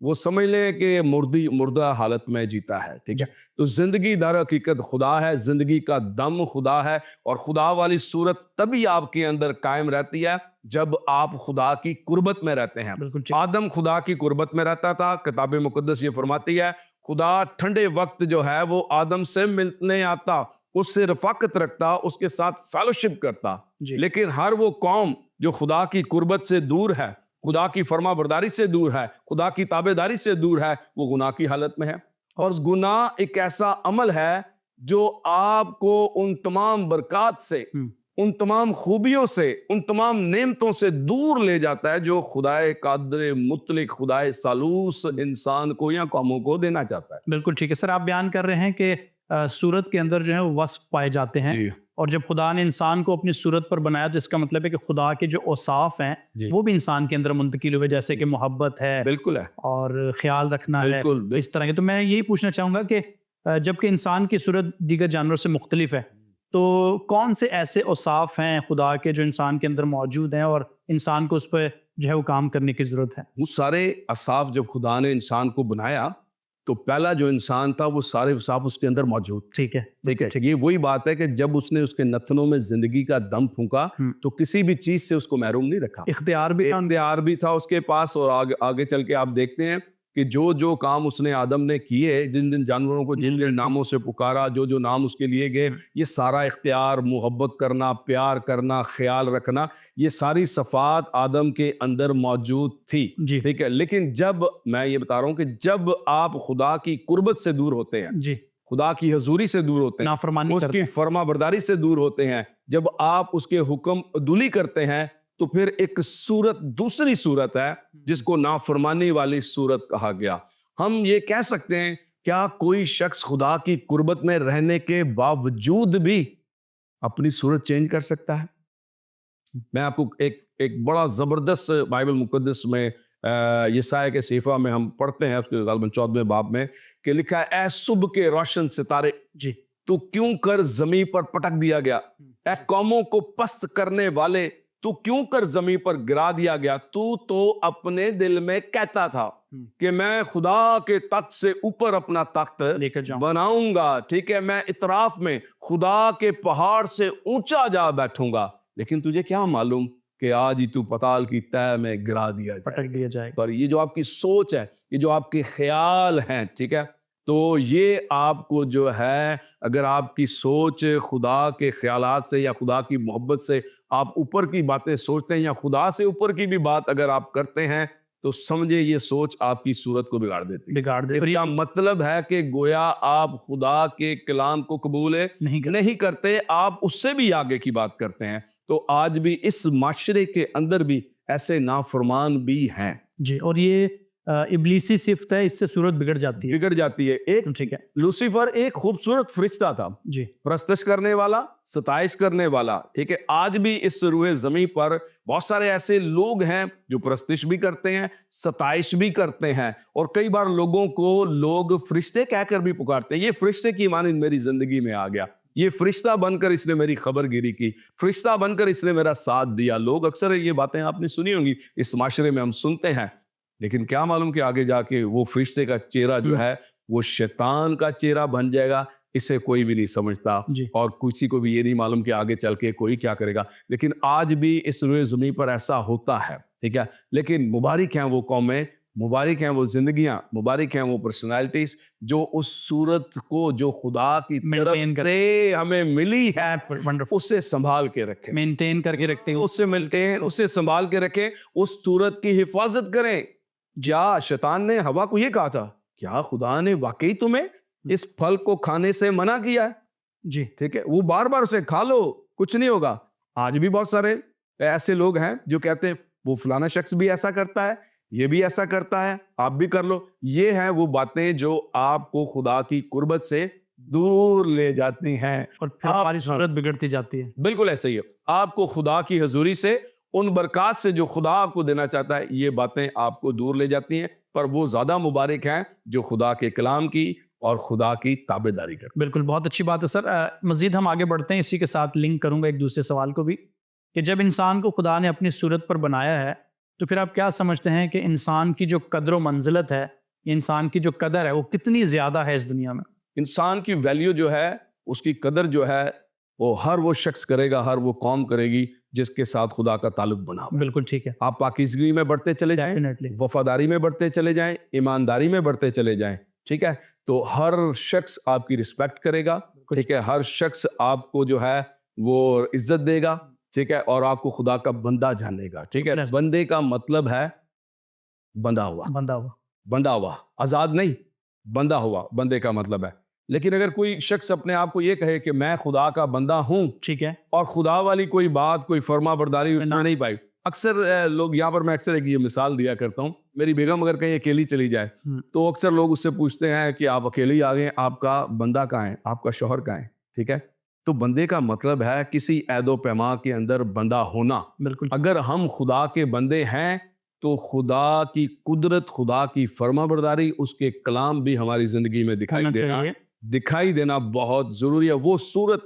وہ سمجھ لیں کہ مردہ حالت میں جیتا ہے. ٹھیک ہے, تو زندگی در حقیقت خدا ہے, زندگی کا دم خدا ہے, اور خدا والی صورت تبھی آپ کے اندر قائم رہتی ہے جب آپ خدا کی قربت میں رہتے ہیں. آدم خدا کی قربت میں رہتا تھا. کتاب مقدس یہ فرماتی ہے خدا ٹھنڈے وقت جو ہے وہ آدم سے ملنے آتا, اس سے رفاقت رکھتا, اس کے ساتھ فیلوشپ کرتا. لیکن ہر وہ قوم جو خدا کی قربت سے دور ہے, خدا کی فرما برداری سے دور ہے, خدا کی تابع داری سے دور ہے, وہ گناہ کی حالت میں ہے. اور گناہ ایک ایسا عمل ہے جو آپ کو ان تمام برکات سے, ان تمام خوبیوں سے, ان تمام نعمتوں سے دور لے جاتا ہے جو خدائے قادر مطلق, خدائے ثالوث انسان کو یا قوموں کو دینا چاہتا ہے. بالکل ٹھیک ہے سر. آپ بیان کر رہے ہیں کہ صورت کے اندر جو ہے وصف پائے جاتے ہیں, اور جب خدا نے انسان کو اپنی صورت پر بنایا تو اس کا مطلب ہے کہ خدا کے جو اوصاف ہیں وہ بھی انسان کے اندر منتقل ہوئے, جیسے کہ محبت ہے, بالکل ہے, اور خیال رکھنا ہے, بالکل اس طرح کے. تو میں یہی پوچھنا چاہوں گا کہ جبکہ انسان کی صورت دیگر جانوروں سے مختلف ہے, تو کون سے ایسے اوصاف ہیں خدا کے جو انسان کے اندر موجود ہیں اور انسان کو اس پہ جو ہے وہ کام کرنے کی ضرورت ہے؟ وہ سارے اوصاف جب خدا نے انسان کو بنایا تو پہلا جو انسان تھا وہ سارے اوصاف اس کے اندر موجود. ٹھیک ہے, ٹھیک ہے. یہ وہی بات ہے کہ جب اس نے اس کے نتنوں میں زندگی کا دم پھونکا تو کسی بھی چیز سے اس کو محروم نہیں رکھا. اختیار بھی تھا اس کے پاس, اور آگے چل کے آپ دیکھتے ہیں کہ جو کام اس نے آدم نے کیے, جن جانوروں کو جن ناموں سے پکارا, جو نام اس کے لیے گئے, یہ سارا اختیار, محبت کرنا, پیار کرنا, خیال رکھنا, یہ ساری صفات آدم کے اندر موجود تھی. ٹھیک ہے. لیکن جب میں یہ بتا رہا ہوں کہ جب آپ خدا کی قربت سے دور ہوتے ہیں, خدا کی حضوری سے دور ہوتے ہیں, اس کی فرما برداری سے دور ہوتے ہیں, جب آپ اس کے حکم عدولی کرتے ہیں, تو پھر ایک صورت, دوسری صورت ہے جس کو نافرمانی والی صورت کہا گیا. ہم یہ کہہ سکتے ہیں کیا کوئی شخص خدا کی قربت میں رہنے کے باوجود بھی اپنی صورت چینج کر سکتا ہے؟ میں آپ کو ایک بڑا زبردست بائبل مقدس میں یسایہ کے صحیفہ میں ہم پڑھتے ہیں, اس کے غالباً 14ویں باب میں, کہ لکھا ہے اے صبح کے روشن ستارے, تو کیوں کر زمین پر پٹک دیا گیا, اے قوموں کو پست کرنے والے, تو کیوں کر زمین پر گرا دیا گیا. تو اپنے دل میں کہتا تھا کہ میں خدا کے تخت سے اوپر اپنا تخت بناؤں گا. ٹھیک ہے, میں اطراف میں خدا کے پہاڑ سے اونچا جا بیٹھوں گا. لیکن تجھے کیا معلوم کہ آج ہی تو پتال کی تہ میں گرا پٹک دیا جائے. پر یہ جو آپ کی سوچ ہے, یہ جو آپ کے خیال ہیں, ٹھیک ہے, تو یہ آپ کو جو ہے, اگر آپ کی سوچ خدا کے خیالات سے یا خدا کی محبت سے آپ اوپر کی باتیں سوچتے ہیں, یا خدا سے اوپر کی بھی بات اگر آپ کرتے ہیں, تو سمجھے یہ سوچ آپ کی صورت کو بگاڑ دیتی ہے. اس کا مطلب ہے کہ گویا آپ خدا کے کلام کو قبول نہیں کرتے, آپ اس سے بھی آگے کی بات کرتے ہیں. تو آج بھی اس معاشرے کے اندر بھی ایسے نافرمان بھی ہیں. اور یہ ابلیسی صفت ہے, اس سے صورت بگڑ جاتی ہے. ٹھیک ہے. لوسیفر ایک خوبصورت فرشتہ تھا, پرستش کرنے والا, ستائش کرنے والا. ٹھیک ہے. آج بھی اس روئے زمین پر بہت سارے ایسے لوگ ہیں جو پرستش بھی کرتے ہیں, ستائش بھی کرتے ہیں, اور کئی بار لوگوں کو لوگ فرشتے کہہ کر بھی پکارتے ہیں. یہ فرشتے کی مانند میری زندگی میں آ گیا, یہ فرشتہ بن کر اس نے میری خبر گیری کی, فرشتہ بن کر اس نے میرا ساتھ دیا. لوگ اکثر یہ باتیں آپ نے سنی ہوں گی, اس معاشرے میں ہم سنتے ہیں. لیکن کیا معلوم کہ آگے جا کے وہ فرشتے کا چہرہ جو ہے وہ شیطان کا چہرہ بن جائے گا. اسے کوئی بھی نہیں سمجھتا, اور کسی کو بھی یہ نہیں معلوم کہ آگے چل کے کوئی کیا کرے گا. لیکن آج بھی اس روئے زمین پر ایسا ہوتا ہے. ٹھیک ہے. لیکن مبارک ہیں وہ قومیں, مبارک ہیں وہ زندگیاں, مبارک ہیں وہ پرسنالٹیز جو اس صورت کو جو خدا کی طرف سے ہمیں ملی ہے اسے سنبھال کے رکھیں, مینٹین کر کے رکھتے ہیں, اسے سنبھال کے رکھیں, اس صورت کی حفاظت کریں. جا شیطان نے ہوا کو یہ کہا تھا, کیا خدا نے واقعی تمہیں اس پھل کو کھانے سے منع کیا ہے؟ ٹھیک ہے. وہ بار بار اسے کھا لو, کچھ نہیں ہوگا. آج بھی بہت سارے ایسے لوگ ہیں جو کہتے ہیں وہ فلانا شخص بھی ایسا کرتا ہے, یہ بھی ایسا کرتا ہے, آپ بھی کر لو. یہ ہیں وہ باتیں جو آپ کو خدا کی قربت سے دور لے جاتی ہیں, اور پھر ہماری صورت بگڑتی جاتی ہے. بالکل ایسا ہی ہے. آپ کو خدا کی حضوری سے, ان برکات سے جو خدا آپ کو دینا چاہتا ہے, یہ باتیں آپ کو دور لے جاتی ہیں. پر وہ زیادہ مبارک ہیں جو خدا کے کلام کی اور خدا کی تابع داری کرتے ہیں. بالکل, بہت اچھی بات ہے سر. مزید ہم آگے بڑھتے ہیں, اسی کے ساتھ لنک کروں گا ایک دوسرے سوال کو بھی, کہ جب انسان کو خدا نے اپنی صورت پر بنایا ہے تو پھر آپ کیا سمجھتے ہیں کہ انسان کی جو قدر و منزلت ہے، انسان کی جو قدر ہے، وہ کتنی زیادہ ہے اس دنیا میں؟ انسان کی ویلیو جو ہے، اس کی قدر جو ہے، وہ شخص کرے گا، ہر وہ قوم کرے گی جس کے ساتھ خدا کا تعلق بنا ہوا ہے۔ بالکل ٹھیک ہے، آپ پاکیزگی میں بڑھتے چلے جائیں، ڈیفینیٹلی وفاداری میں بڑھتے چلے جائیں، ایمانداری میں بڑھتے چلے جائیں، ٹھیک ہے، تو ہر شخص آپ کی رسپیکٹ کرے گا، ٹھیک ہے، ہر شخص آپ کو جو ہے وہ عزت دے گا، ٹھیک ہے، اور آپ کو خدا کا بندہ جانے گا، ٹھیک ہے۔ بندے کا مطلب ہے بندہ ہوا، بندہ ہوا، بندہ ہوا، آزاد نہیں، بندہ ہوا، بندے کا مطلب ہے۔ لیکن اگر کوئی شخص اپنے آپ کو یہ کہے کہ میں خدا کا بندہ ہوں، ٹھیک ہے، اور خدا والی کوئی بات، کوئی فرما برداری اس میں نہیں پائی، اکثر لوگ یہاں پر، میں اکثر ایک یہ مثال دیا کرتا ہوں، میری بیگم اگر کہیں اکیلی چلی جائے تو اکثر لوگ اس سے پوچھتے ہیں کہ آپ اکیلی آ گئے، آپ کا بندہ کہاں ہے، آپ کا شوہر کہاں ہے، ٹھیک ہے۔ تو بندے کا مطلب ہے کسی عہد و پیما کے اندر بندہ ہونا۔ بالکل اگر ہم خدا کے بندے ہیں تو خدا کی قدرت، خدا کی فرما برداری، اس کے کلام بھی ہماری زندگی میں دکھائی دینا بہت ضروری ہے۔ وہ صورت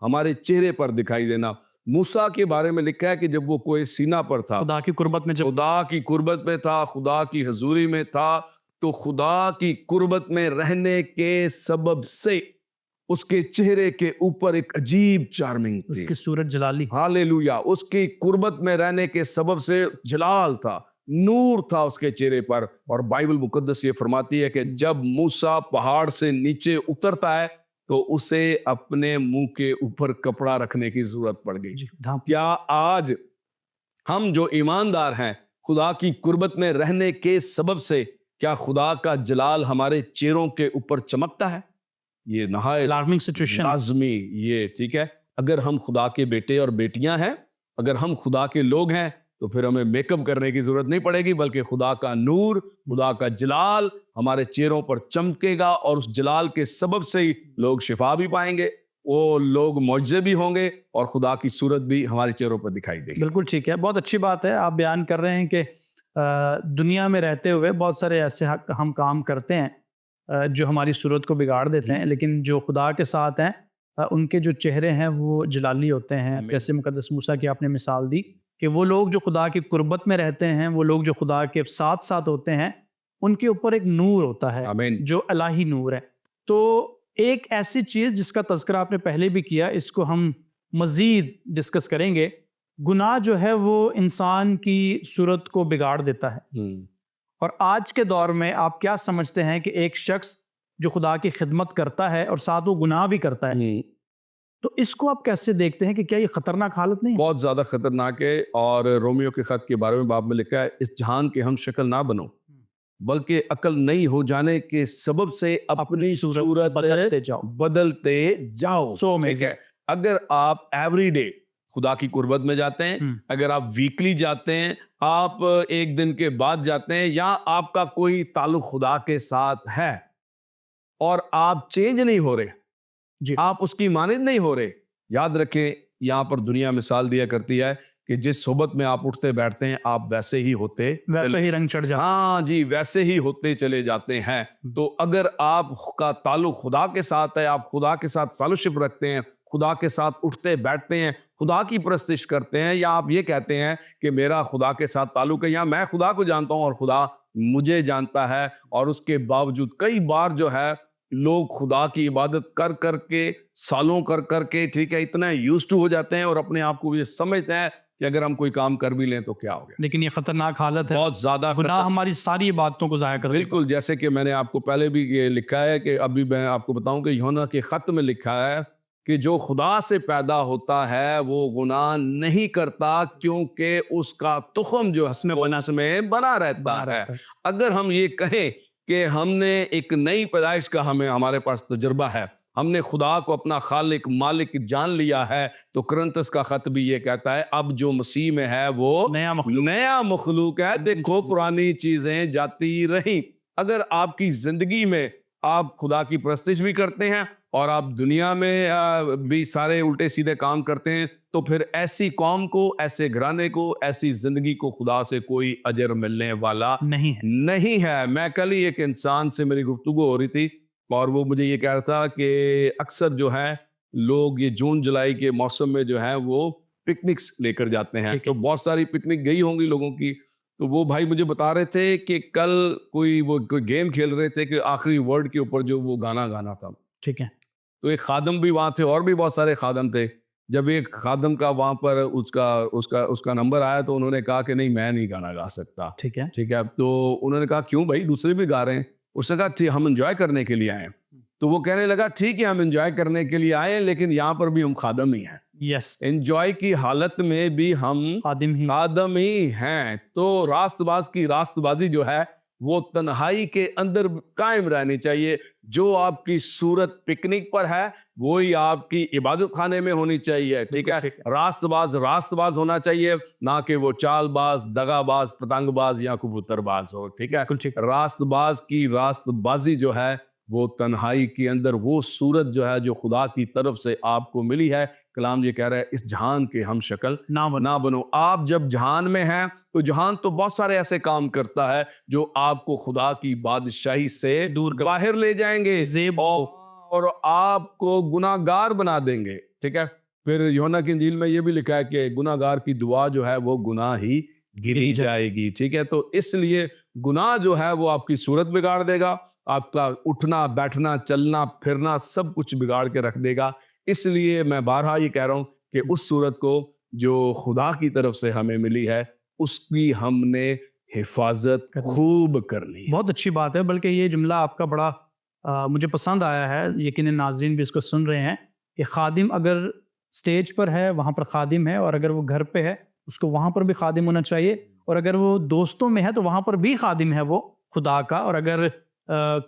ہمارے چہرے پر دکھائی دینا۔ موسیٰ کے بارے میں لکھا ہے کہ جب وہ کوہ سینا پر تھا، خدا کی قربت میں، جب خدا کی قربت میں تھا، خدا کی حضوری میں تھا، تو خدا کی قربت میں رہنے کے سبب سے اس کے چہرے کے اوپر ایک عجیب چارمنگ تھی، اس کی صورت جلالی، ہالےلویا، اس کی قربت میں رہنے کے سبب سے جلال تھا، نور تھا اس کے چہرے پر۔ اور بائبل مقدس یہ فرماتی ہے کہ جب موسیٰ پہاڑ سے نیچے اترتا ہے تو اسے اپنے منہ کے اوپر کپڑا رکھنے کی ضرورت پڑ گئی۔ کیا آج ہم جو ایماندار ہیں، خدا کی قربت میں رہنے کے سبب سے، کیا خدا کا جلال ہمارے چہروں کے اوپر چمکتا ہے؟ یہ نہایت الارمنگ سچویشن، لازمی، یہ ٹھیک ہے۔ اگر ہم خدا کے بیٹے اور بیٹیاں ہیں، اگر ہم خدا کے لوگ ہیں، تو پھر ہمیں میک اپ کرنے کی ضرورت نہیں پڑے گی، بلکہ خدا کا نور، خدا کا جلال ہمارے چہروں پر چمکے گا، اور اس جلال کے سبب سے ہی لوگ شفا بھی پائیں گے، وہ لوگ معجزے بھی ہوں گے، اور خدا کی صورت بھی ہمارے چہروں پر دکھائی دے گی۔ بالکل ٹھیک ہے، بہت اچھی بات ہے۔ آپ بیان کر رہے ہیں کہ دنیا میں رہتے ہوئے بہت سارے ایسے ہم کام کرتے ہیں جو ہماری صورت کو بگاڑ دیتے ہیں، لیکن جو خدا کے ساتھ ہیں ان کے جو چہرے ہیں وہ جلالی ہوتے ہیں۔ جیسے مقدس موسیٰ کی آپ نے مثال دی کہ وہ لوگ جو خدا کی قربت میں رہتے ہیں، وہ لوگ جو خدا کے ساتھ ساتھ ہوتے ہیں، ان کے اوپر ایک نور ہوتا ہے جو الہی نور ہے۔ تو ایک ایسی چیز جس کا تذکرہ آپ نے پہلے بھی کیا، اس کو ہم مزید ڈسکس کریں گے، گناہ جو ہے وہ انسان کی صورت کو بگاڑ دیتا ہے۔ اور آج کے دور میں آپ کیا سمجھتے ہیں کہ ایک شخص جو خدا کی خدمت کرتا ہے اور ساتھ وہ گناہ بھی کرتا ہے، تو اس کو آپ کیسے دیکھتے ہیں کہ کیا یہ خطرناک حالت نہیں ہے؟ بہت زیادہ خطرناک ہے، اور رومیو کے خط کے بارے میں باب میں لکھا ہے، اس جہان کے ہم شکل نہ بنو، بلکہ عقل نہیں ہو جانے کے سبب سے اپنی صورت بدلتے جاؤ۔ ٹھیک ہے، اگر آپ ایوری ڈے خدا کی قربت میں جاتے ہیں، اگر آپ ویکلی جاتے ہیں، آپ ایک دن کے بعد جاتے ہیں، یا آپ کا کوئی تعلق خدا کے ساتھ ہے اور آپ چینج نہیں ہو رہے، آپ اس کی مانند نہیں ہو رہے، یاد رکھیں یہاں پر دنیا مثال دیا کرتی ہے کہ جس صحبت میں آپ اٹھتے بیٹھتے ہیں، آپ ویسے ہی ہوتے، ویسے ہی رنگ چڑھ جاتے، ہاں جی، ویسے ہی ہوتے چلے جاتے ہیں۔ تو اگر آپ کا تعلق خدا کے ساتھ ہے، آپ خدا کے ساتھ فیلوشپ رکھتے ہیں، خدا کے ساتھ اٹھتے بیٹھتے ہیں، خدا کی پرستش کرتے ہیں، یا آپ یہ کہتے ہیں کہ میرا خدا کے ساتھ تعلق ہے، یا میں خدا کو جانتا ہوں اور خدا مجھے جانتا ہے، اور اس کے باوجود کئی بار جو ہے لوگ خدا کی عبادت کر کر کے، سالوں کر کے، ٹھیک ہے، اتنا یوزڈ ہو جاتے ہیں اور اپنے آپ کو یہ سمجھتے ہیں کہ اگر ہم کوئی کام کر بھی لیں تو کیا ہو گیا۔ لیکن یہ خطرناک حالت ہے، بہت زیادہ گناہ ہماری ساری باتوں کو ضائع کر دیتا ہے۔ بالکل، جیسے کہ میں نے آپ کو پہلے بھی یہ لکھا ہے کہ ابھی میں آپ کو بتاؤں کہ یوحنا کے خط میں لکھا ہے کہ جو خدا سے پیدا ہوتا ہے وہ گناہ نہیں کرتا، کیونکہ اس کا تخم جو اس میں بنا رہتا ہے۔ اگر ہم یہ کہیں کہ ہم نے ایک نئی پیدائش کا ہمارے پاس تجربہ ہے، ہم نے خدا کو اپنا خالق مالک جان لیا ہے، تو کرنتس کا خط بھی یہ کہتا ہے اب جو مسیح میں ہے وہ نیا مخلوق ہے، دیکھو پرانی چیزیں جاتی رہیں۔ اگر آپ کی زندگی میں آپ خدا کی پرستش بھی کرتے ہیں اور آپ دنیا میں بھی سارے الٹے سیدھے کام کرتے ہیں، تو پھر ایسی قوم کو، ایسے گھرانے کو، ایسی زندگی کو خدا سے کوئی اجر ملنے والا نہیں ہے۔ میں کل ہی ایک انسان سے میری گفتگو ہو رہی تھی، اور وہ مجھے یہ کہہ رہا تھا کہ اکثر جو ہے لوگ یہ جون جولائی کے موسم میں جو ہے وہ پکنکس لے کر جاتے ہیں، تو بہت ساری پکنک گئی ہوں گی لوگوں کی، تو وہ بھائی مجھے بتا رہے تھے کہ کل کوئی گیم کھیل رہے تھے کہ آخری ورڈ کے اوپر جو وہ گانا گانا تھا. ٹھیک ہے. تو ایک خادم بھی وہاں تھے اور بھی بہت سارے خادم تھے. جب ایک خادم کا وہاں پر اس کا نمبر آیا تو انہوں نے کہا کہ نہیں میں نہیں گانا گا سکتا. ٹھیک ہے. ٹھیک ہے. تو انہوں نے کہا کیوں بھائی دوسرے بھی گا رہے ہیں. اس نے کہا ٹھیک ہم انجوائے کرنے کے لیے آئے ہیں. تو وہ کہنے لگا ٹھیک ہے ہم انجوائے کرنے کے لیے آئے لیکن یہاں پر بھی ہم خادم ہی ہیں. یس. انجوائے کی حالت میں بھی ہم خادم ہی ہیں. تو راست باز کی راست بازی جو ہے وہ تنہائی کے اندر قائم رہنی چاہیے. جو آپ کی صورت پکنک پر ہے وہی آپ کی عبادت خانے میں ہونی چاہیے. ٹھیک ہے. راست باز ہونا چاہیے نہ کہ وہ چال باز, دغا باز, پتنگ باز یا کبوتر باز ہو. ٹھیک ہے. راست باز کی راست بازی جو ہے وہ تنہائی کے اندر وہ صورت جو ہے جو خدا کی طرف سے آپ کو ملی ہے. کلام یہ کہہ رہا ہے اس جہان کے ہم شکل نہ بنو. آپ جب جہان میں ہیں تو جہان تو بہت سارے ایسے کام کرتا ہے جو آپ کو خدا کی بادشاہی سے دور باہر لے جائیں گے اور آپ کو گناہ گار بنا دیں گے. ٹھیک ہے. پھر یوحنا کی انجیل میں یہ بھی لکھا ہے کہ گناہ گار کی دعا جو ہے وہ گناہ ہی گری جائے گی. ٹھیک ہے. تو اس لیے گناہ جو ہے وہ آپ کی صورت بگاڑ دے گا, آپ کا اٹھنا بیٹھنا چلنا پھرنا سب کچھ بگاڑ کے رکھ دے گا. اس لیے میں بارہا یہ کہہ رہا ہوں کہ اس صورت کو جو خدا کی طرف سے ہمیں ملی ہے اس کی ہم نے حفاظت خوب کرنی ہے. بہت اچھی بات ہے. بلکہ یہ جملہ آپ کا بڑا مجھے پسند آیا ہے. یقیناً ناظرین بھی اس کو سن رہے ہیں کہ خادم اگر سٹیج پر ہے وہاں پر خادم ہے, اور اگر وہ گھر پہ ہے اس کو وہاں پر بھی خادم ہونا چاہیے, اور اگر وہ دوستوں میں ہے تو وہاں پر بھی خادم ہے وہ خدا کا, اور اگر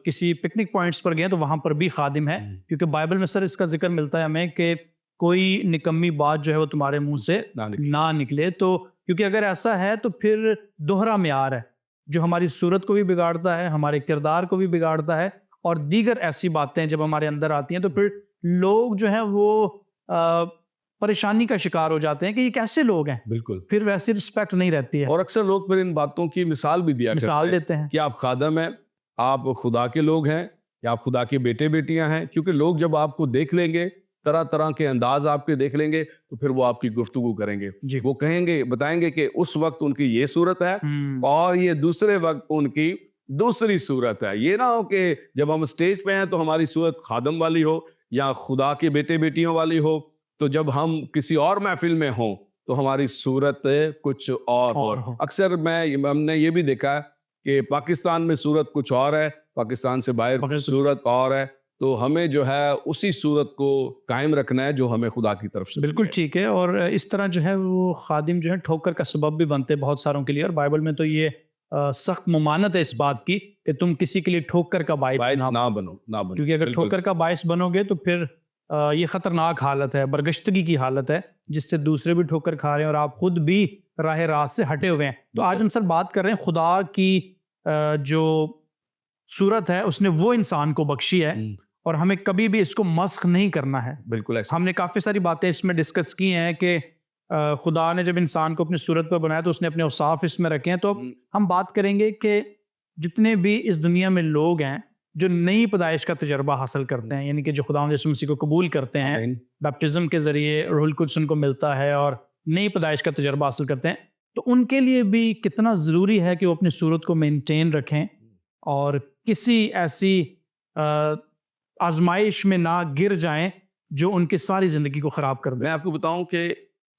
کسی پکنک پوائنٹس پر گئے تو وہاں پر بھی خادم ہے. کیونکہ بائبل میں سر اس کا ذکر ملتا ہے ہمیں کہ کوئی نکمی بات جو ہے وہ تمہارے منہ سے نہ نکلے. تو کیونکہ اگر ایسا ہے تو پھر دوہرا معیار ہے جو ہماری صورت کو بھی بگاڑتا ہے, ہمارے کردار کو بھی بگاڑتا ہے, اور دیگر ایسی باتیں جب ہمارے اندر آتی ہیں تو پھر لوگ جو ہیں وہ پریشانی کا شکار ہو جاتے ہیں کہ یہ کیسے لوگ ہیں. بالکل. پھر ویسی رسپیکٹ نہیں رہتی ہے. اور اکثر لوگ پھر ان باتوں کی مثال بھی دیتے ہیں کہ آپ خادم ہیں, آپ خدا کے لوگ ہیں یا آپ خدا کے بیٹے بیٹیاں ہیں. کیونکہ لوگ جب آپ کو دیکھ لیں گے طرح طرح کے انداز آپ کے دیکھ لیں گے تو پھر وہ آپ کی گفتگو کریں گے. وہ کہیں گے بتائیں گے کہ اس وقت ان کی یہ صورت ہے اور یہ دوسرے وقت ان کی دوسری صورت ہے. یہ نہ ہو کہ جب ہم اسٹیج پہ ہیں تو ہماری صورت خادم والی ہو یا خدا کے بیٹے بیٹیوں والی ہو, تو جب ہم کسی اور محفل میں ہوں تو ہماری صورت کچھ اور ہو. اکثر ہم نے یہ بھی دیکھا ہے کہ پاکستان میں صورت کچھ اور ہے, پاکستان سے باہر صورت اور ہے. تو ہمیں جو ہے اسی صورت کو قائم رکھنا ہے جو ہمیں خدا کی طرف سے. بالکل ٹھیک ہے. اور اس طرح جو ہے وہ خادم جو ہے ٹھوکر کا سبب بھی بنتے بہت ساروں کے لیے, اور بائبل میں تو یہ سخت ممانت ہے اس بات کی کہ تم کسی کے لیے ٹھوکر کا باعث نہ بنو. کیونکہ اگر ٹھوکر کا باعث بنو گے تو پھر یہ خطرناک حالت ہے, برگشتگی کی حالت ہے, جس سے دوسرے بھی ٹھوکر کھا رہے ہیں اور آپ خود بھی راہ راست سے ہٹے ہوئے ہیں. تو آج ہم سر بات کر رہے ہیں خدا کی جو صورت ہے اس نے وہ انسان کو بخشی ہے اور ہمیں کبھی بھی اس کو مسخ نہیں کرنا ہے. بالکل ایسا. ہم نے کافی ساری باتیں اس میں ڈسکس کی ہیں کہ خدا نے جب انسان کو اپنی صورت پر بنایا تو اس نے اپنے اوصاف اس میں رکھے ہیں. تو ہم بات کریں گے کہ جتنے بھی اس دنیا میں لوگ ہیں جو نئی پیدائش کا تجربہ حاصل کرتے ہیں, یعنی کہ جو خدا یسوع مسیح کو قبول کرتے ہیں, بیپٹزم کے ذریعے روح القدس ان کو ملتا ہے اور نئی پیدائش کا تجربہ حاصل کرتے ہیں, تو ان کے لیے بھی کتنا ضروری ہے کہ وہ اپنی صورت کو مینٹین رکھیں اور کسی ایسی آزمائش میں نہ گر جائیں جو ان کی ساری زندگی کو خراب کر دے. میں آپ کو بتاؤں کہ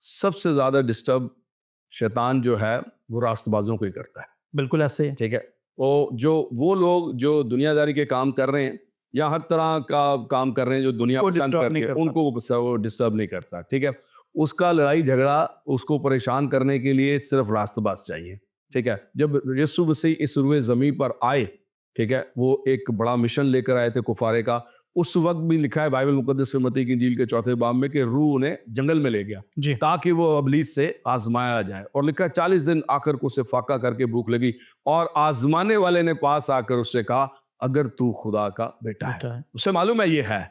سب سے زیادہ ڈسٹرب شیطان جو ہے وہ راست بازوں کو ہی کرتا ہے. بالکل ایسے. ٹھیک ہے. وہ لوگ جو دنیا داری کے کام کر رہے ہیں یا ہر طرح کا کام کر رہے ہیں جو دنیا پسند کرتے ہیں ان کو وہ ڈسٹرب نہیں کرتا. ٹھیک ہے. اس کا لڑائی جھگڑا اس کو پریشان کرنے کے لیے صرف راست باز چاہیے. ٹھیک ہے. جب یسوع مسیح اس روئے زمین پر آئے, ٹھیک ہے, وہ ایک بڑا مشن لے کر آئے تھے کفارے کا. اس وقت بھی لکھا ہے بائبل مقدس میں متی کی انجیل کے 4 باب میں کہ روح انہیں جنگل میں لے گیا تاکہ وہ ابلیس سے آزمایا جائے. اور لکھا ہے 40 دن آخر کو اسے فاقہ کر کے بھوک لگی اور آزمانے والے نے پاس آ کر اس سے کہا اگر تو خدا کا بیٹا ہے. اسے معلوم ہے یہ ہے,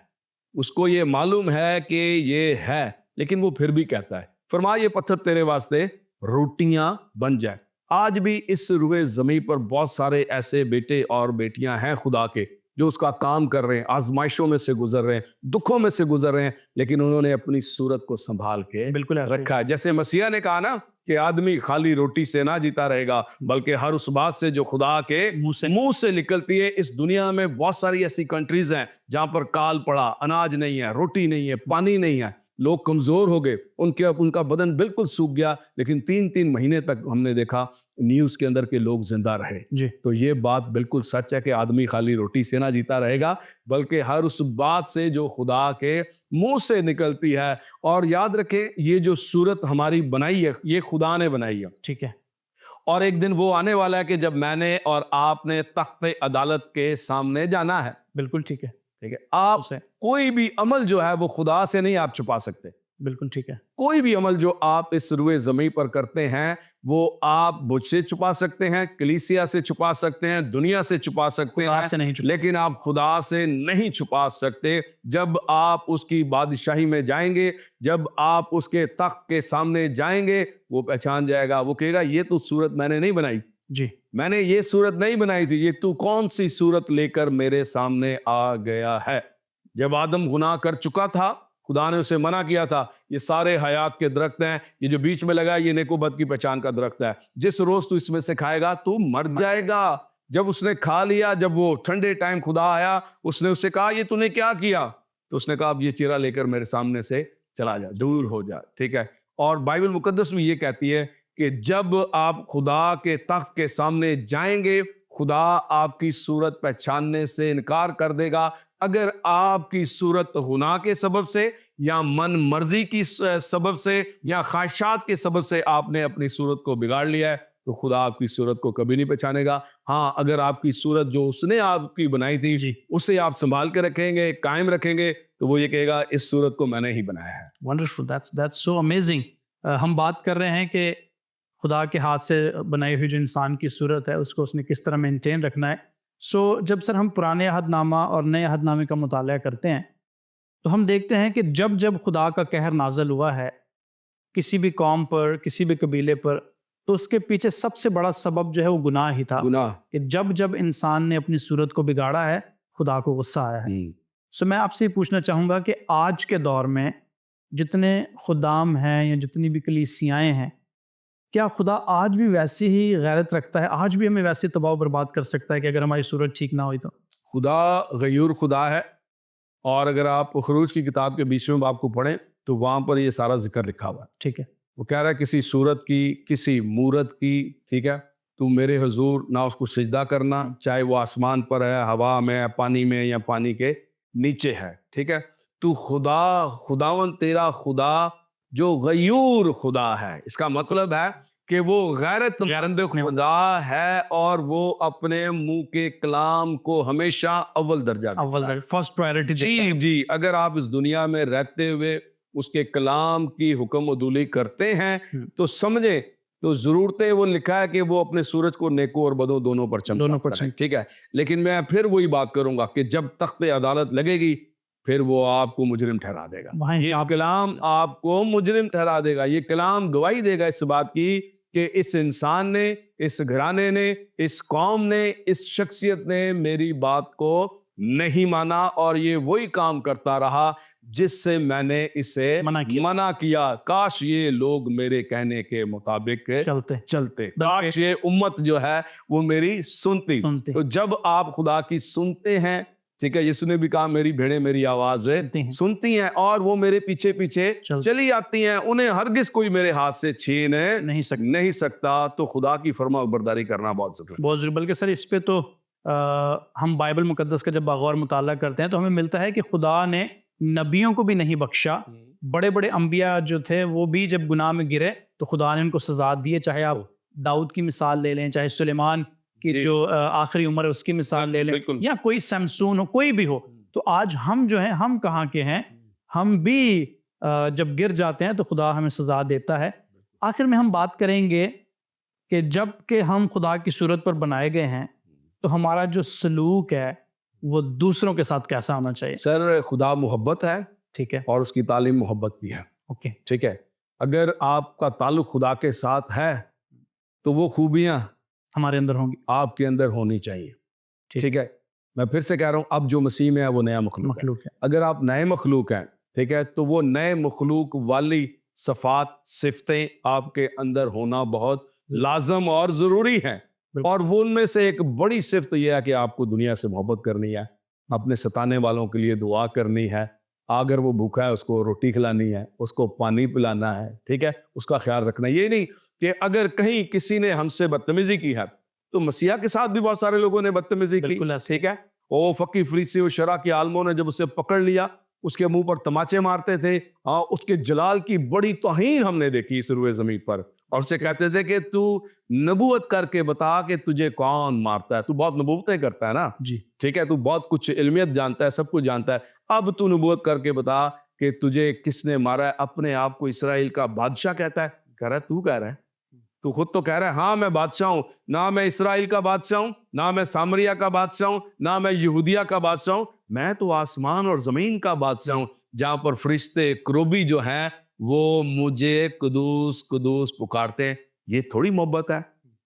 اس کو یہ معلوم ہے کہ یہ ہے, لیکن وہ پھر بھی کہتا ہے فرمایا یہ پتھر تیرے واسطے روٹیاں بن جائے. آج بھی اس روئے زمین پر بہت سارے ایسے بیٹے اور بیٹیاں ہیں خدا کے جو اس کا کام کر رہے ہیں, آزمائشوں میں سے گزر رہے ہیں, دکھوں میں سے گزر رہے ہیں, لیکن انہوں نے اپنی صورت کو سنبھال کے رکھا ہے. جیسے مسیح نے کہا نا کہ آدمی خالی روٹی سے نہ جیتا رہے گا بلکہ ہر اس بات سے جو خدا کے منہ سے نکلتی ہے. اس دنیا میں بہت ساری ایسی کنٹریز ہیں جہاں پر کال پڑا, اناج نہیں ہے, روٹی نہیں ہے, پانی نہیں ہے, لوگ کمزور ہو گئے, ان کا بدن بالکل سوکھ گیا, لیکن 3 مہینے تک ہم نے دیکھا نیوز کے اندر کے لوگ زندہ رہے. جی. تو یہ بات بالکل سچ ہے کہ آدمی خالی روٹی سے نہ جیتا رہے گا بلکہ ہر اس بات سے جو خدا کے منہ سے نکلتی ہے. اور یاد رکھیں یہ جو صورت ہماری بنائی ہے یہ خدا نے بنائی ہے. ٹھیک ہے. اور ایک دن وہ آنے والا ہے کہ جب میں نے اور آپ نے تخت عدالت کے سامنے جانا ہے. بالکل ٹھیک ہے. ٹھیک ہے. آپ کوئی بھی عمل جو ہے وہ خدا سے نہیں آپ چھپا سکتے. بالکل ٹھیک ہے. کوئی بھی عمل جو آپ اس روئے زمین پر کرتے ہیں وہ آپ مجھ سے چھپا سکتے ہیں, کلیسیا سے چھپا سکتے ہیں, دنیا سے چھپا سکتے ہیں, لیکن آپ خدا سے نہیں چھپا سکتے. جب آپ اس کی بادشاہی میں جائیں گے, جب آپ اس کے تخت کے سامنے جائیں گے, وہ پہچان جائے گا, وہ کہے گا یہ تو صورت میں نے نہیں بنائی. جی. میں نے یہ صورت نہیں بنائی تھی, یہ تو کون سی صورت لے کر میرے سامنے آ گیا ہے. جب آدم گناہ کر چکا تھا خدا نے اسے منع کیا تھا یہ سارے حیات کے درخت ہیں, یہ جو بیچ میں لگا ہے یہ نیک و بد کی پہچان کا درخت ہے, جس روز تو اس میں سے کھائے گا تو مر جائے گا. جب اس نے کھا لیا, جب وہ ٹھنڈے ٹائم خدا آیا, اس نے اسے کہا یہ تو نے کیا کیا, تو اس نے کہا اب یہ چیرا لے کر میرے سامنے سے چلا جا, دور ہو جا. ٹھیک ہے. اور بائبل مقدس میں یہ کہتی ہے کہ جب آپ خدا کے تخت کے سامنے جائیں گے خدا آپ کی صورت پہچاننے سے انکار کر دے گا. اگر آپ کی صورت گناہ کے سبب سے یا من مرضی کی سبب سے یا خواہشات کے سبب سے آپ نے اپنی صورت کو بگاڑ لیا ہے تو خدا آپ کی صورت کو کبھی نہیں پہچانے گا. ہاں, اگر آپ کی صورت جو اس نے آپ کی بنائی تھی اسے آپ سنبھال کے رکھیں گے, قائم رکھیں گے, تو وہ یہ کہے گا اس صورت کو میں نے ہی بنایا ہے. Wonderful. That's so amazing. ہم بات کر رہے ہیں کہ خدا کے ہاتھ سے بنائی ہوئی جو انسان کی صورت ہے اس کو اس نے کس طرح مینٹین رکھنا ہے. جب سر ہم پرانے عہد نامہ اور نئے عہد نامے کا مطالعہ کرتے ہیں تو ہم دیکھتے ہیں کہ جب خدا کا قہر نازل ہوا ہے کسی بھی قوم پر, کسی بھی قبیلے پر, تو اس کے پیچھے سب سے بڑا سبب جو ہے وہ گناہ ہی تھا. گناہ. کہ جب انسان نے اپنی صورت کو بگاڑا ہے خدا کو غصہ آیا ہے. میں آپ سے یہ پوچھنا چاہوں گا کہ آج کے دور میں جتنے خدام ہیں یا جتنی بھی کلیسیائیں ہیں, کیا خدا آج بھی ویسی ہی غیرت رکھتا ہے, آج بھی ہمیں ویسی تباہ و برباد کر سکتا ہے کہ اگر ہماری صورت ٹھیک نہ ہوئی تو؟ خدا غیور خدا ہے, اور اگر آپ خروج کی کتاب کے 20ویں باب کو پڑھیں تو وہاں پر یہ سارا ذکر لکھا ہوا ہے. ٹھیک ہے. وہ کہہ رہا ہے کسی صورت کی, کسی مورت کی, ٹھیک ہے, تو میرے حضور نہ اس کو سجدہ کرنا, چاہے وہ آسمان پر ہے, ہوا میں, پانی میں یا پانی کے نیچے ہے. ٹھیک ہے. تو خداوند تیرا خدا جو غیور خدا ہے, اس کا مطلب ہے کہ وہ غیرت مند خدا ہے اور وہ اپنے منہ کے کلام کو ہمیشہ اول درجہ فرسٹ پرائیورٹی. جی. اگر آپ اس دنیا میں رہتے ہوئے اس کے کلام کی حکم عدولی کرتے ہیں تو سمجھیں تو ضرورتیں وہ لکھا ہے کہ وہ اپنے سورج کو نیکو اور بدو دونوں پر چمکاتا ہے. ٹھیک ہے. لیکن میں پھر وہی بات کروں گا کہ جب تخت عدالت لگے گی پھر وہ آپ کو مجرم ٹھہرا دے گا. یہ کلام آپ کو مجرم ٹھہرا دے گا. یہ کلام گواہی دے گا اس بات کی کہ اس انسان نے, اس گھرانے نے, اس قوم نے, اس شخصیت نے میری بات کو نہیں مانا اور یہ وہی کام کرتا رہا جس سے میں نے اسے منع کیا. کاش یہ لوگ میرے کہنے کے مطابق چلتے, کاش یہ امت جو ہے وہ میری سنتی. تو جب آپ خدا کی سنتے ہیں, ٹھیک ہے, یسوع نے بھی کہا میری بھیڑیں میری آواز سنتی ہیں اور وہ میرے پیچھے پیچھے چلی آتی ہیں, انہیں ہرگز کوئی میرے ہاتھ سے چھین نہیں سکتا. تو خدا کی فرما برداری کرنا بہت ضروری ہے. بلکہ سر اس پہ تو ہم بائبل مقدس کا جب بغور مطالعہ کرتے ہیں تو ہمیں ملتا ہے کہ خدا نے نبیوں کو بھی نہیں بخشا. بڑے بڑے انبیاء جو تھے وہ بھی جب گناہ میں گرے تو خدا نے ان کو سزا دی. چاہے آپ داؤد کی مثال لے لیں, چاہے سلیمان کی جو آخری عمر ہے اس کی مثال لے لیں, یا کوئی سمسون ہو, کوئی بھی ہو. تو آج ہم جو ہیں ہم کہاں کے ہیں, ہم بھی جب گر جاتے ہیں تو خدا ہمیں سزا دیتا ہے. آخر میں ہم بات کریں گے کہ جب کہ ہم خدا کی صورت پر بنائے گئے ہیں تو ہمارا جو سلوک ہے وہ دوسروں کے ساتھ کیسا ہونا چاہیے؟ سر خدا محبت ہے, ٹھیک ہے, اور اس کی تعلیم محبت کی ہے. اوکے, ٹھیک ہے. اگر آپ کا تعلق خدا کے ساتھ ہے تو وہ خوبیاں ہمارے اندر ہوں گی, آپ کے اندر ہونی چاہیے. ٹھیک ہے. میں پھر سے کہہ رہا ہوں, اب جو مسیح میں ہے وہ نیا مخلوق ہے. اگر آپ نئے مخلوق ہیں, ٹھیک ہے, تو وہ نئے مخلوق والی صفات صفتیں آپ کے اندر ہونا بہت لازم اور ضروری ہیں. اور وہ ان میں سے ایک بڑی صفت یہ ہے کہ آپ کو دنیا سے محبت کرنی ہے, اپنے ستانے والوں کے لیے دعا کرنی ہے, اگر وہ بھوکا ہے اس کو روٹی کھلانی ہے, اس کو پانی پلانا ہے, ٹھیک ہے, اس کا خیال رکھنا ہے. یہ نہیں کہ اگر کہیں کسی نے ہم سے بدتمیزی کی ہے, تو مسیح کے ساتھ بھی بہت سارے لوگوں نے بدتمیزی کی, ٹھیک ہے, وہ فقی فریسی و شرع کے عالموں نے جب اسے پکڑ لیا, اس کے منہ پر تماچے مارتے تھے, اس کے جلال کی بڑی توہین ہم نے دیکھی اس روئے زمین پر, اور اسے کہتے تھے کہ تو نبوت کر کے بتا کہ تجھے کون مارتا ہے, تو بہت نبوتیں کرتا ہے نا, جی ٹھیک ہے, تو بہت کچھ علمیت جانتا ہے, سب کچھ جانتا ہے, اب تو نبوت کر کے بتا کہ تجھے کس نے مارا ہے. اپنے آپ کو اسرائیل کا بادشاہ کہتا ہے, کہہ رہا ہے تو کہہ رہا ہے, تو خود تو کہہ رہا ہے ہاں میں بادشاہ ہوں, نہ میں اسرائیل کا بادشاہ ہوں, نہ میں سامریہ کا بادشاہ ہوں, نہ میں یہودیہ کا بادشاہ ہوں, میں تو آسمان اور زمین کا بادشاہ ہوں, جہاں پر فرشتے کروبی جو ہیں وہ مجھے قدوس قدوس پکارتے ہیں. یہ تھوڑی محبت ہے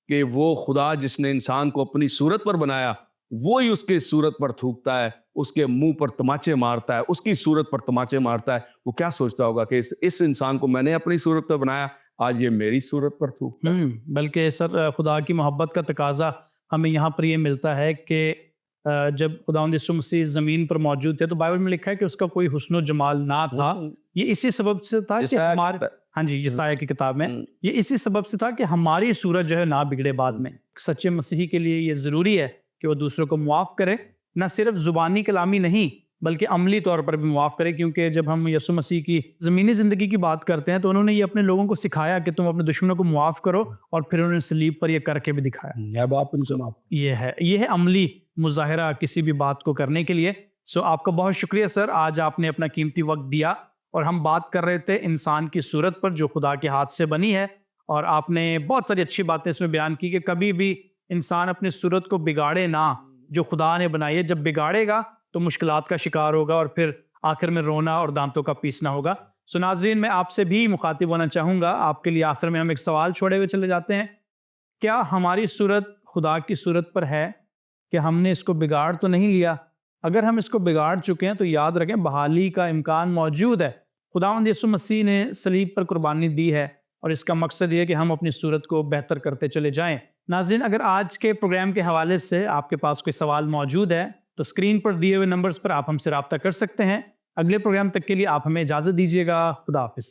کہ وہ خدا جس نے انسان کو اپنی صورت پر بنایا وہی اس کی صورت پر تھوکتا ہے, اس کے منہ پر تماچے مارتا ہے, اس کی صورت پر تماچے مارتا ہے. وہ کیا سوچتا ہوگا کہ اس انسان کو میں نے اپنی صورت پر بنایا, آج یہ میری صورت پر تھوکتا ہے. بلکہ سر خدا کی محبت کا تقاضا ہمیں یہاں پر یہ ملتا ہے کہ جب خداوند یسوع مسیح زمین پر موجود تھے تو بائبل میں لکھا ہے کہ اس کا کوئی حسن و جمال نہ تھا. یہ اسی سبب سے تھا کہ ہمارے, ہاں جی, یسایہ کی کتاب میں, یہ اسی سبب سے تھا کہ ہماری صورت جو ہے نہ بگڑے بعد میں. سچے مسیحی کے لیے یہ ضروری ہے کہ وہ دوسروں کو معاف کرے, نہ صرف زبانی کلامی نہیں بلکہ عملی طور پر بھی معاف کرے, کیونکہ جب ہم یسوع مسیح کی زمینی زندگی کی بات کرتے ہیں تو انہوں نے یہ اپنے لوگوں کو سکھایا کہ تم اپنے دشمنوں کو معاف کرو, اور پھر انہوں نے صلیب پر یہ کر کے بھی دکھایا. یہ ہے عملی مظاہرہ کسی بھی بات کو کرنے کے لیے. سو آپ کا بہت شکریہ سر, آج آپ نے اپنا قیمتی وقت دیا, اور ہم بات کر رہے تھے انسان کی صورت پر جو خدا کے ہاتھ سے بنی ہے, اور آپ نے بہت ساری اچھی باتیں اس میں بیان کی کہ کبھی بھی انسان اپنی صورت کو بگاڑے نہ جو خدا نے بنائی ہے. جب بگاڑے گا تو مشکلات کا شکار ہوگا, اور پھر آخر میں رونا اور دانتوں کا پیسنا ہوگا. سو ناظرین, میں آپ سے بھی مخاطب ہونا چاہوں گا. آپ کے لیے آخر میں ہم ایک سوال چھوڑے ہوئے چلے جاتے ہیں. کیا ہماری صورت خدا کی صورت پر ہے کہ ہم نے اس کو بگاڑ تو نہیں لیا؟ اگر ہم اس کو بگاڑ چکے ہیں تو یاد رکھیں بحالی کا امکان موجود ہے. خداوند یسوع مسیح نے صلیب پر قربانی دی ہے, اور اس کا مقصد یہ ہے کہ ہم اپنی صورت کو بہتر کرتے چلے جائیں. ناظرین, اگر آج کے پروگرام کے حوالے سے آپ کے پاس کوئی سوال موجود ہے تو اسکرین پر دیے ہوئے نمبرز پر آپ ہم سے رابطہ کر سکتے ہیں. اگلے پروگرام تک کے لیے آپ ہمیں اجازت دیجیے گا. خدا حافظ.